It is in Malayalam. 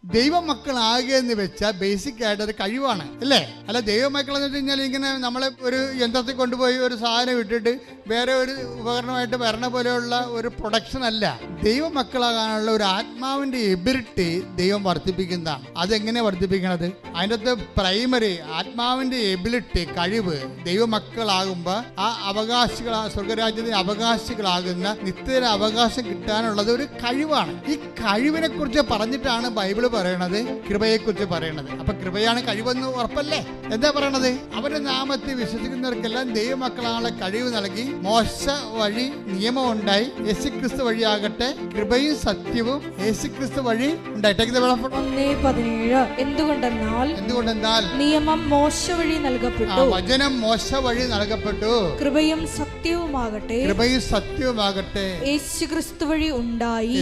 ദൈവമക്കളാകുക എന്ന് വെച്ചാൽ ബേസിക് ആയിട്ടൊരു കഴിവാണ്, അല്ലേ? അല്ല, ദൈവമക്കൾ എന്ന് വെച്ച് കഴിഞ്ഞാൽ ഇങ്ങനെ നമ്മളെ ഒരു യന്ത്രത്തിൽ കൊണ്ടുപോയി ഒരു സാധനം ഇട്ടിട്ട് വേറെ ഒരു ഉപകരണമായിട്ട് വരണ പോലെയുള്ള ഒരു പ്രൊഡക്ഷൻ അല്ല. ദൈവമക്കളാകാനുള്ള ഒരു ആത്മാവിന്റെ എബിലിറ്റി ദൈവം വർദ്ധിപ്പിക്കുന്നതാണ്. അതെങ്ങനെ വർദ്ധിപ്പിക്കണത്? അതിൻ്റെ അകത്ത് പ്രൈമറി ആത്മാവിന്റെ എബിലിറ്റി, കഴിവ്, ദൈവമക്കളാകുമ്പോൾ ആ സ്വർഗരാജ്യത്തിന് അവകാശികളാകുന്ന നിത്യത അവകാശം കിട്ടാനുള്ളത് ഒരു കഴിവാണ്. ഈ കഴിവിനെ കുറിച്ച് പറഞ്ഞിട്ടാണ് ബൈബിള് പറയണത്, കൃപയെ കുറിച്ച് പറയണത്. അപ്പൊ കൃപയാണ് കഴിവെന്ന് ഉറപ്പല്ലേ? എന്താ പറയണത്? അവരുടെ നാമത്തിൽ വിശ്വസിക്കുന്നവർക്കെല്ലാം ദൈവമക്കളാണുള്ള കഴിവ് നൽകി. മോശ വഴി നിയമം ഉണ്ടായി, യേശുക്രിസ്തു വഴിയാകട്ടെ കൃപയും സത്യവും യേശുക്രിസ്തു വഴി ഉണ്ടായി. 1:17 എന്തുകൊണ്ടെന്നാൽ നിയമം മോശ വഴി നൽകപ്പെട്ടു, വചനം മോശ വഴി നൽകപ്പെട്ടു, കൃപയും സത്യവുമാകട്ടെ യേശുക്രിസ്തു വഴി ഉണ്ടായി.